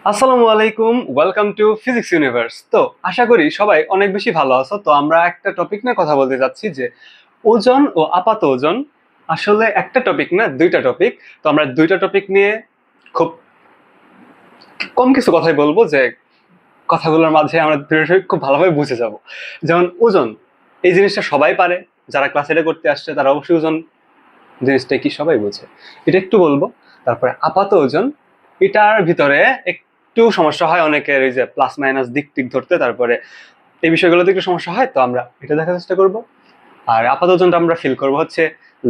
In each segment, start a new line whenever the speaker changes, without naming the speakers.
আসসালামু আলাইকুম, welcome to physics universe. তো আশা করি সবাই অনেক বেশি ভালো আছো। তো আমরা একটা টপিক নিয়ে কথা বলতে যাচ্ছি যে ওজন ও আপাত ওজন। আসলে একটা টপিক না, দুইটা টপিক। তো আমরা দুইটা টপিক নিয়ে খুব কম কিছু কথাই বলবো, যে কথাগুলোর মাঝে আমরা দুটো খুব ভালোভাবে বুঝে যাব। যেমন ওজন, এই জিনিসটা সবাই পারে। যারা ক্লাস এটা করতে আসছে তারা অবশ্যই ওজন জিনিসটা কি সবাই বোঝে, এটা একটু বলবো। তারপরে আপাত ওজন, এটার ভিতরে একটু সমস্যা হয় অনেকের, এই যে প্লাস মাইনাস দিক টিক ধরতে, তারপরে এই বিষয়গুলোতে একটু সমস্যা হয়। তো আমরা এটা দেখার চেষ্টা করব। আর আপাত ওজনটা আমরা ফিল করব হচ্ছে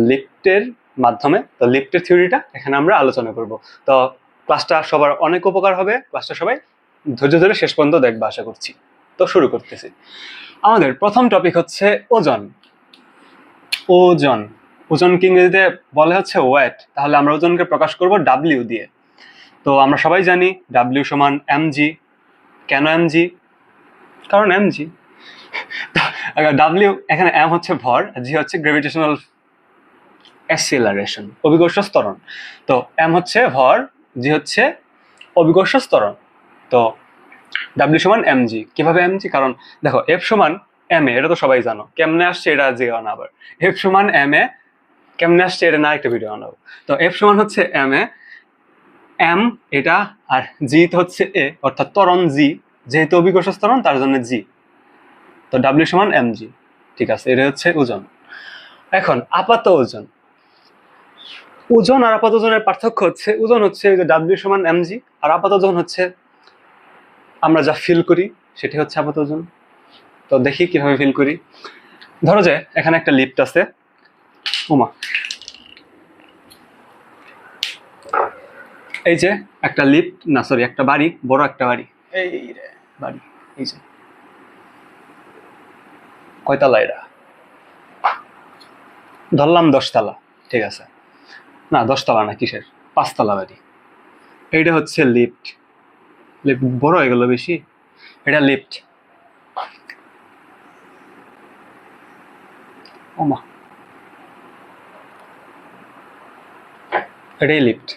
লিফটের মাধ্যমে। তো লিফটের থিওরিটা এখানে আমরা আলোচনা করব। তো ক্লাসটা সবার অনেক উপকার হবে, ক্লাসটা সবাই ধৈর্য ধরে শেষ পর্যন্ত দেখবা আশা করছি। তো শুরু করতেছি। আমাদের প্রথম টপিক হচ্ছে ওজন। ওজন, ওজনকে ইংরেজিতে বলে হচ্ছে ওয়েট। তাহলে আমরা ওজনকে প্রকাশ করব ডাব্লিউ দিয়ে। তো আমরা সবাই জানি ডাব্লিউ সমান এমজি। কেন এমজি? কারণ এমজি। ডাব্লিউ এখানে, এম হচ্ছে ভর, জি হচ্ছে গ্র্যাভিটেশনাল অ্যাসিলারেশন, অভিকর্ষ ত্বরণ। তো এম হচ্ছে ভর, জি হচ্ছে অভিকর্ষ ত্বরণ। তো ডাব্লিউ সমান এমজি। কিভাবে এমজি? কারণ দেখো, এফ সমান এম এ, এটা তো সবাই জানো। কেমনে আসছে এটা জিজ্ঞাসা না আবার। এফ সমান এম এ কেমনে আসছে এটা না একটা ভিডিও বানাবো। তো এফ সমান হচ্ছে এম এ, এম এটা, আর জি হচ্ছে এ, অর্থাৎ ত্বরণ জি। যেহেতু অভিকর্ষ ত্বরণ তার জন্য জি। তো ডাব্লিউ সমান এম জি। ঠিক আছে, এটা হচ্ছে ওজন। এখন আপাত ওজন। ওজন আর আপাত ওজনের পার্থক্য হচ্ছে, ওজন হচ্ছে যে ডাব্লিউ সমান এম জি, আর আপাত ওজন হচ্ছে আমরা যা ফিল করি সেটি হচ্ছে আপাত ওজন। তো দেখি কিভাবে ফিল করি। ধরো যে এখানে একটা লিফট আছে। ওমা, এই যে একটা লিফট, না সরি, একটা বাড়ি, বড় একটা বাড়ি। এই রে বাড়ি, এই যে কয়তলা এটা? ধরলাম 10 তলা। ঠিক আছে, না 10 তলা না, কিসের, 5 তলা বাড়ি। এইটা হচ্ছে লিফট। লিফট বড় হয়ে গেল বেশি। এটা লিফট। ওমা, এটাই লিফট।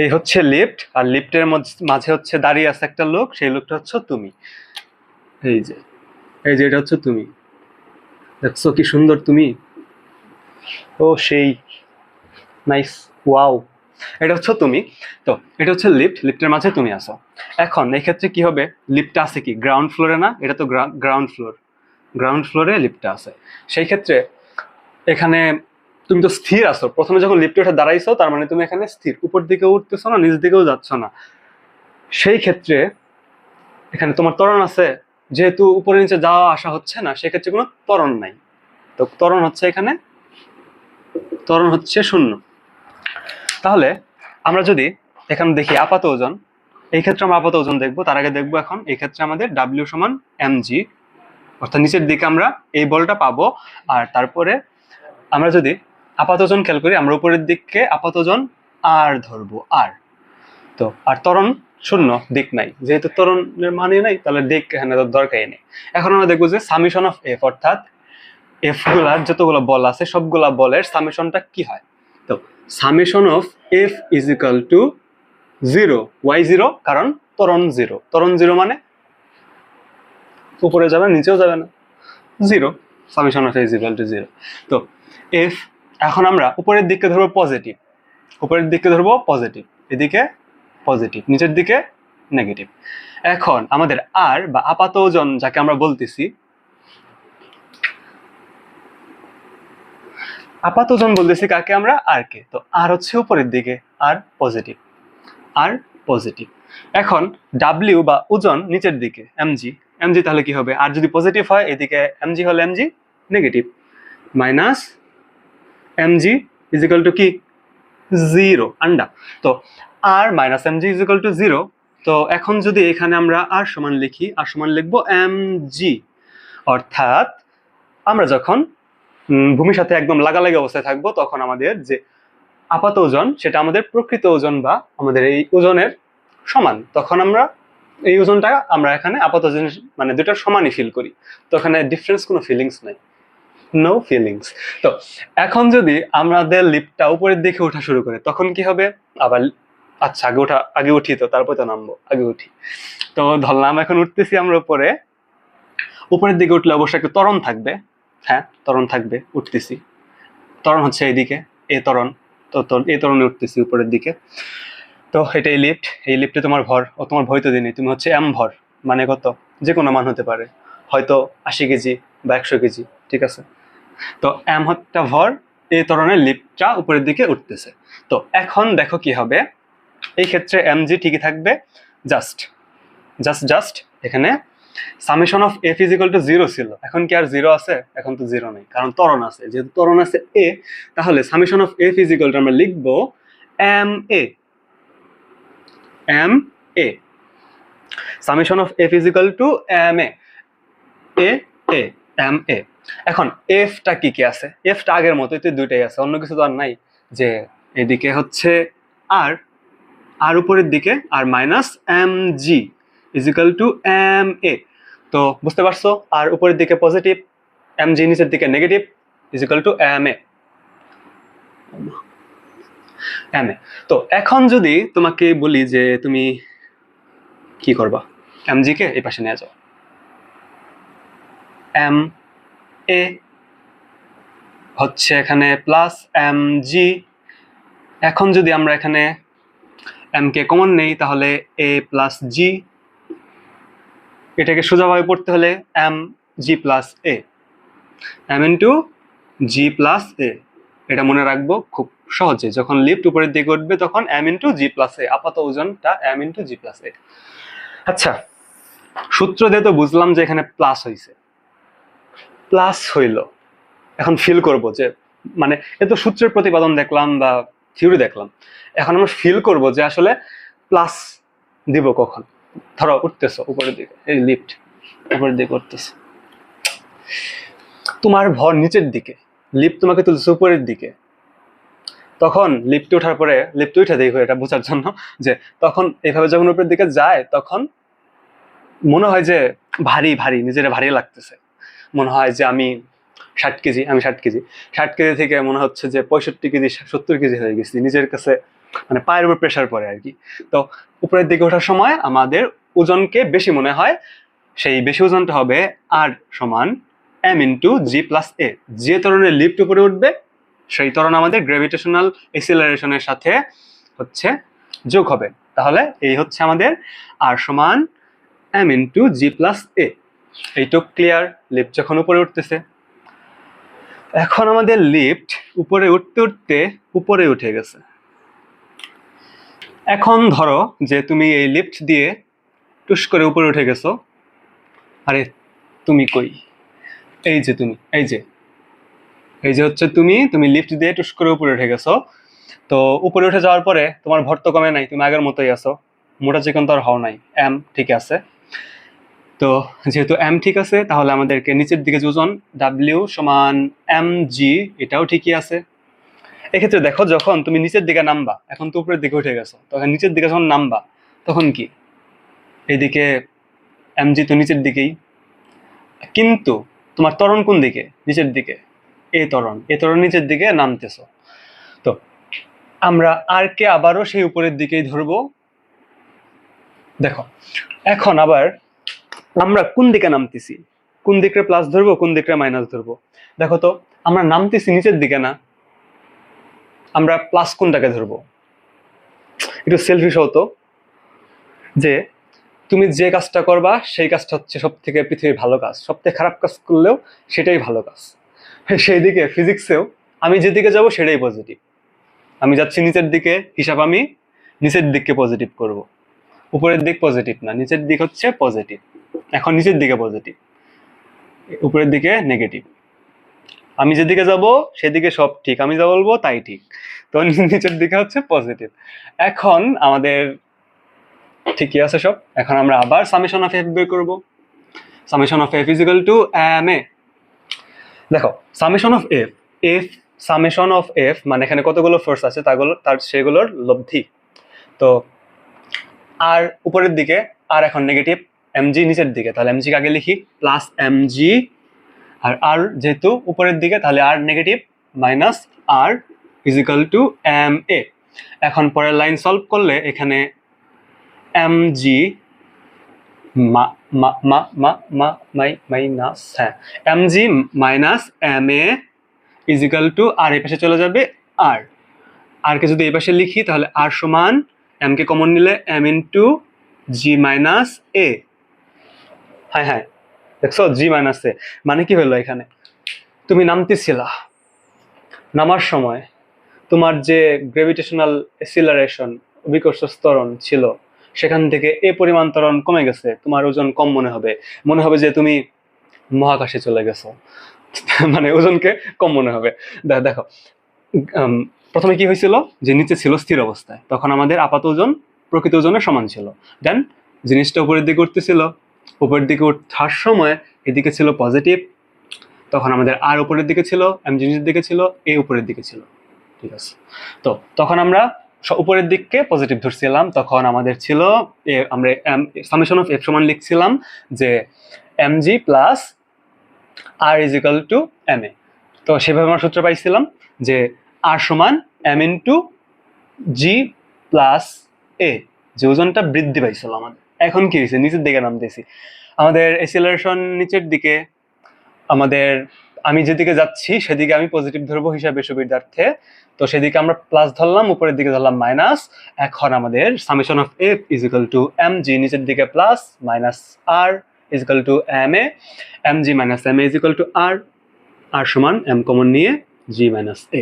এই হচ্ছে লিফট, আর লিফটের মাঝে হচ্ছে দাঁড়িয়ে আছে একটা লোক, সেই লোকটা হচ্ছে তুমি। এই যে, এই যে এটা হচ্ছে তুমি। দেখছো কি সুন্দর তুমি? ও সেই নাইস, ওয়াও। এটা হচ্ছে তুমি। তো এটা হচ্ছে লিফট, লিফটের মাঝে তুমি আসো। এখন এই ক্ষেত্রে কি হবে, লিফটটা আছে কি গ্রাউন্ড ফ্লোরে না? এটা তো গ্রাউন্ড ফ্লোর, গ্রাউন্ড ফ্লোরে লিফটটা আছে। সেই ক্ষেত্রে এখানে তুমি তো স্থির আছো। প্রথমে যখন লিফটে উঠে দাঁড়াইছো, তার মানে তুমি এখানে স্থির, উপর দিকে উঠতেছো না, নিচ দিকেও যাচ্ছ না। সেই ক্ষেত্রে এখানে তোমার ত্বরণ আছে। যেহেতু উপরে নিচে যাওয়া আসা হচ্ছে না, সেক্ষেত্রে কোনো ত্বরণ নাই। তো ত্বরণ হচ্ছে এখানে, ত্বরণ হচ্ছে শূন্য। তাহলে আমরা যদি এখানে দেখি আপাত ওজন, এই ক্ষেত্রে আমরা আপাত ওজন দেখবো। তার আগে দেখবো এখন এই ক্ষেত্রে আমাদের ডাব্লিউ সমান এম জি, অর্থাৎ নিচের দিকে আমরা এই বলটা পাবো। আর তারপরে আমরা যদি আপাত ওজন খেয়াল করি, আমরা উপরের দিকে আপাত ওজন আর ধরবো, আর। তো আর ত্বরণ শূন্য, দিক নাই। যেহেতু ত্বরণের মানে নাই, তাহলে দিক এখানে দরকারই নেই। এখন আমরা দেখবো যে সামেশন অফ এফ, অর্থাৎ এফ গুলার যতগুলো বল আছে সবগুলা বলের সামেশনটা কি হয়। তো summation of F is equal to zero. Why zero? কারণ ত্বরণ জিরো। ত্বরণ জিরো মানে উপরে যাবে নিচেও যাবে না, zero. Summation of is equal to zero. তো এফ, এখন আমরা উপরের দিকে ধরবো পজিটিভ, উপরের দিকে ধরবো পজিটিভ, এদিকে পজিটিভ, নিচের দিকে নেগেটিভ। এখন আমাদের আর বা আপাত ওজন যাকে আমরা বলতেছি, আপাত ওজন বলতেছি কাকে আমরা? আর কে। তো আর হচ্ছে উপরের দিকে, আর পজিটিভ, আর পজিটিভ। এখন ডাব্লিউ বা ওজন নিচের দিকে, এমজি। এমজি তাহলে কি হবে? আর যদি পজিটিভ হয় এদিকে এমজি হলে MG negative, minus MG is equal to কি? জিরো, আন্ডা। তো আর minus MG is equal to zero. তো এখন যদি এখানে আমরা আর সমান লিখি, আর সমান লিখবো এমজি। অর্থাৎ আমরা যখন ভূমির সাথে একদম লাগালাগি অবস্থায় থাকবো, তখন আমাদের যে আপাত ওজন সেটা আমাদের প্রকৃত ওজন বা আমাদের এই ওজনের সমান। তখন আমরা এই ওজনটা আমরা এখানে আপাত ওজন মানে দুটার সমানই ফিল করি। তো এখানে ডিফারেন্স কোনো ফিলিংস নাই। No feelings. তো এখন যদি আমাদের লিফটটা উপরের দিকে ওঠা শুরু করে তখন কি হবে? আবার আচ্ছা, আগে উঠি, তো তারপর তো নামবো, আগে উঠি। তো ধরলাম এখন উঠতেছি আমরা উপরে। উপরের দিকে উঠলে অবশ্যই একটা ত্বরণ থাকবে। হ্যাঁ, ত্বরণ থাকবে, উঠতেছি। ত্বরণ হচ্ছে এইদিকে, এই ত্বরণ। তো এই ত্বরণে উঠতেছি উপরের দিকে। তো এটা এই লিফটে তোমার ভর, ও তোমার ভর তো দিনই, তুমি হচ্ছে এম ভর, মানে কত, যে কোনো মান হতে পারে, হয়তো 80 কেজি বা 100 কেজি, ঠিক আছে। তো এম হচ্ছে ভর, এই ধরনের লিফটটা উপরের দিকে উঠতেছে। তো এখন দেখো কি হবে, এই ক্ষেত্রে এম জি ঠিকই থাকবে, জাস্ট জাস্ট এখানে summation of F is equal two 0 ছিল, এখন কি আর 0 আছে? এখন তো 0 নেই, কারণ ত্বরণ আছে, যেহেতু ত্বরণ আছে এ, তাহলে summation of F is equal to আমরা লিখবো M A, M A, summation of F is equal to M A, A A, M A. এখন এফটা কি কি আছে? এফটা আগের মতোই তো, দুইটাই আছে, অন্য কিছু তো আর নাই। যে এদিকে হচ্ছে আর, আর উপরের দিকে R minus M G is equal to M A. তো বুঝতে পারছো, আর উপরের দিকে পজিটিভ, এম জি নিচের দিকে negative, is equal to M A, M A. তো এখন যদি তোমাকে বলি যে তুমি কি করবা, এম জি কে এই পাশে নিয়ে যাও, এম এ হচ্ছে এখানে প্লাস এম জি। এখন যদি আমরা এখানে এম কে কমন নেই, তাহলে এ প্লাস জি, এটাকে সোজাভাবে পড়তে হলে এম জি প্লাস এ, এম ইন্টু জি প্লাস এ। এটা মনে রাখবো খুব সহজে, যখন লিফট উপরের দিকে উঠবে তখন এম ইন্টু জি প্লাস এ, আপাত ওজনটা এম ইন্টু জি প্লাস এ। আচ্ছা, সূত্র দিয়ে তো বুঝলাম যে এখানে প্লাস হইছে, প্লাস হইল। এখন ফিল করব যে, মানে এ তো সূত্রের প্রতিপাদন দেখলাম বা থিওরি দেখলাম, এখন আমরা ফিল করব যে আসলে প্লাস দিব কখন। ধরো উঠতেছো উপরের দিকে, এই লিফট উপরের দিকে উঠতেছে, তোমার ভর নিচের দিকে, লিফট তোমাকে তুলছে উপরের দিকে, তখন লিফটে ওঠার পরে, লিফটে উঠে দেখো এটা বোঝার জন্য, যে তখন এইভাবে যখন উপরের দিকে যায় তখন মনে হয় যে ভারী ভারী, নিজের ভারী লাগতেছে, মনে হয় যে আমি 60 কেজি, আমি 60 কেজি, 60 কেজি থেকে মনে হচ্ছে যে 65 কেজি 70 কেজি হয়ে গেছি নিজের কাছে, মানে পায়ের উপর প্রেশার পড়ে আর কি। তো উপরের দিকে ওঠার সময় আমাদের ওজনকে বেশি মনে হয়, সেই বেশি ওজনটা হবে আর সমান M into G plus A. যে ত্বরণের লিফট উপরে উঠবে সেই ত্বরণ আমাদের গ্র্যাভিটেশনাল এক্সিলারেশনের সাথে হচ্ছে যোগ হবে, তাহলে এই হচ্ছে আমাদের আর সমান এম ইন্টু জি প্লাস এ। এইটুক ক্লিয়ার? লিফট যখন উপরে উঠতেছে, এখন আমাদের লিফট উপরে উঠতে উঠতে উপরে উঠে গেছে। এখন ধরো যে তুমি এই লিফট দিয়ে টুস করে উপরে উঠে গেছো, আরে তুমি কই, এই যে তুমি, এই যে, এই যে হচ্ছে তুমি, তুমি লিফট দিয়ে টুস করে উপরে উঠে গেছো। তো উপরে উঠে যাওয়ার পরে তোমার ভর তো কমে নাই, তুমি আগের মতোই আছো, মোটা চিকন তো আর হও নাই, এম ঠিক আছে। তো যেহেতু এম ঠিক আছে, তাহলে আমাদেরকে নিচের দিকে যে ওজন ডাব্লিউ সমান এম জি, এটাও ঠিকই আছে। এক্ষেত্রে দেখো, যখন তুমি নিচের দিকে নামবা, এখন তো উপরের দিকে উঠে গেছো, তখন নিচের দিকে যখন নামবা তখন কি, এইদিকে এম জি তো নিচের দিকেই, কিন্তু তোমার ত্বরণ কোন দিকে, নিচের দিকে, এই ত্বরণ নিচের দিকে নামতেছো। তো আমরা আর কে আবারও সেই উপরের দিকেই ধরবো। দেখো এখন আবার আমরা কোন দিকে নামতেছি, কোন দিকে প্লাস ধরবো কোন দিকে মাইনাস ধরবো। দেখো তো, আমরা নামতেছি নিচের দিকে না, আমরা প্লাস কোনটাকে ধরবো? একটু সেলফিশ হতো, যে তুমি যে কাজটা করবা সেই কাজটা হচ্ছে সব থেকে পৃথিবীর ভালো কাজ, সব থেকে খারাপ কাজ করলেও সেটাই ভালো কাজ। সেই দিকে ফিজিক্সেও আমি যেদিকে যাব সেটাই পজিটিভ, আমি যাচ্ছি নিচের দিকে, হিসাব আমি নিচের দিককে পজিটিভ করব, উপরের দিক পজিটিভ না, নিচের দিক হচ্ছে পজিটিভ। এখন নিচের দিকে পজিটিভ, উপরের দিকে নেগেটিভ, আমি যেদিকে যাব সেদিকে সব ঠিক, আমি যা বলবো তাই ঠিক, তো নিচের দিকে হচ্ছে পজিটিভ। এখন আমাদের ঠিকই আছে সব। এখন আমরা আবার সামেশন অফ এফ বের করবো, summation of F is equal to M A. দেখো summation of F, summation of F মানে এখানে কতগুলো ফোর্স আছে তার সেগুলোর লব্ধি। তো আর উপরের দিকে, আর এখন নেগেটিভ, এমজি নিচের দিকে, তাহলে এমজি আগে লিখি প্লাস এমজি আর আর যেহেতু উপরের দিকে, তাহলে R negative minus R is equal to M A. এখন পরের লাইন সলভ করলে এখানে এম জি মাইনাস, হ্যাঁ, M G minus M A is equal to R এই পাশে চলে যাবে আর। আর কে যদি এই পাশে লিখি তাহলে আর সমান এম কে কমন নিলে এম ইন্টু জি মাইনাস এ। হ্যাঁ হ্যাঁ, দেখছো জি মাইনাস এ মানে কি হলো, এখানে তুমি নামতেছিলা, নামার সময় তোমার যে গ্রেভিটেশনাল এসিলারেশন অভিকর্ষ ত্বরণ ছিল সেখান থেকে এ পরিমাণ ত্বরণ কমে গেছে, তোমার ওজন কম মনে হবে, মনে হবে যে তুমি মহাকাশে চলে গেছো। মানে ওজনকে কম মনে হবে। দেখো প্রথমে কি হয়েছিল, যে নিচে ছিল স্থির অবস্থায়, তখন আমাদের আপাত ওজন প্রকৃত ওজনের সমান ছিল। দেন জিনিসটা উপরের দিকে উঠতেছিল, উপরের দিকে ওঠার সময় এদিকে ছিল পজিটিভ, তখন আমাদের আর উপরের দিকে ছিল, এম জিনিসের দিকে ছিল, এ উপরের দিকে ছিল। ঠিক আছে, তো তখন আমরা উপরের দিককে পজিটিভ ধরছিলাম, তখন আমাদের ছিল আমরা সামেশন অফ এফ সমান লিখছিলাম যে M G plus R is equal to M A. তো সেভাবে আমরা সূত্র পাইছিলাম যে আর সমান M into G plus A, যে ওজনটা বৃদ্ধি পাইছিল আমাদের। এখন কি হয়েছে, নিচের দিকে নামতেছি, আমাদের এসিলারেশন নিচের দিকে, আমাদের আমি যেদিকে যাচ্ছি সেদিকে আমি পজিটিভ ধরবো হিসাবে সুবিধার্থে, তো সেদিকে আমরা প্লাস ধরলাম, উপরের দিকে ধরলাম মাইনাস। এখন আমাদের summation of F is equal to M G, নিচের দিকে plus minus R is equal to M A, M G minus M A is equal to R, R সমান এম কমন নিয়ে জি মাইনাস এ।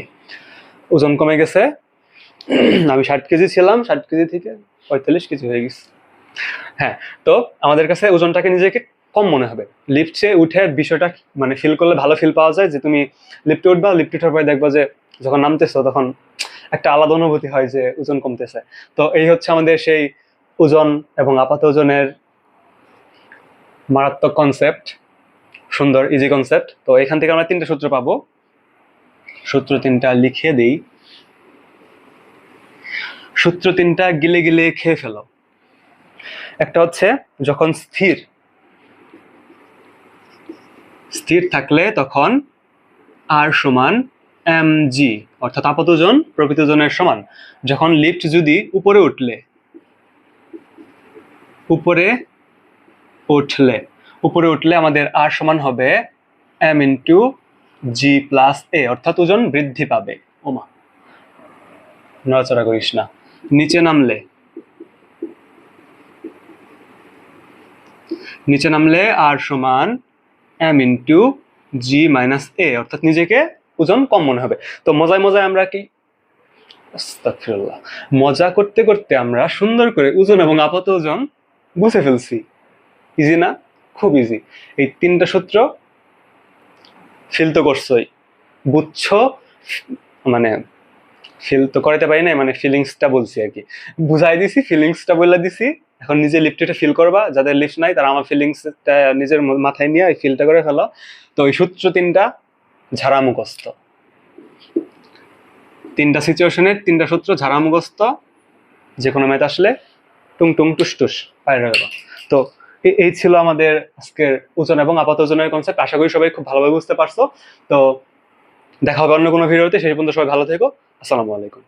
ওজন কমে গেছে, আমি 60 কেজি ছিলাম, 60 কেজি থেকে 45 কেজি হয়ে গেছে। হ্যাঁ, তো আমাদের কাছে ওজনটাকে নিজেকে কম মনে হবে। লিফটে উঠে বিষয়টা মানে ফিল করলে ভালো ফিল পাওয়া যায়, যে তুমি লিফটে উঠবা, লিফটে উঠার পরে দেখবা যে যখন নামতেছো তখন একটা আলাদা অনুভূতি হয় যে ওজন কমতেছে। তো এই হচ্ছে আমাদের সেই ওজন এবং আপাত ওজনের মারাত্মক কনসেপ্ট, সুন্দর ইজি কনসেপ্ট। তো এখান থেকে আমরা 3টা সূত্র পাবো, সূত্র 3টা লিখে দিই। সূত্র 3টা গিলে গিলে খেয়ে ফেলো। একটা হচ্ছে যখন স্থির থাকলে তখন আর সমান এম জি, অর্থাৎ আপাত ওজন প্রকৃত ওজনের সমান। যখন লিফট যদি উপরে উঠলে আমাদের আর সমান হবে এম ইন্টু জি প্লাস এ, অর্থাৎ ওজন বৃদ্ধি পাবে। ওমা, নড়াচড়া করিস না। নিচে নামলে আর সমান এম ইন্টু জি মাইনাস এ, অর্থাৎ নিজেকে ওজন কম মনে হবে। তো মজায় আমরা কি, আস্তাগফিরুল্লাহ, মজা করতে করতে আমরা সুন্দর করে ওজন এবং আপাত ওজন বুঝে ফেলছি। ইজি না? খুব ইজি। এই 3টা সূত্র ফিল তো করছোই, বুঝছো, মানে ফিল তো করাতে পারি না, মানে ফিলিংসটা বলছি আর কি, বুঝাই দিছি, ফিলিংসটা বলে দিছি। এখন নিজে লিফটটা ফিল করবা, যাদের লিফট নাই তারা আমার ফিলিংসটা নিজের মাথায় নিয়ে এই ফিলটা করে ফেলো। তো এই সূত্র 3টা ঝাড়া মুখস্থ, 3টা সিচুয়েশনের 3টা সূত্র ঝাড়া মুখস্থ, যে কোনো ম্যাথ আসলে টুং টুং টুস টুস পায়ে গেল। তো এই ছিল আমাদের আজকের ওজন এবং আপাত ওজনের কনসেপ্ট। আশা করি সবাই খুব ভালোভাবে বুঝতে পারছো। তো দেখা হবে অন্য কোনো ভিডিওতে, সেই পর্যন্ত সবাই ভালো থেকো। আসসালামু আলাইকুম।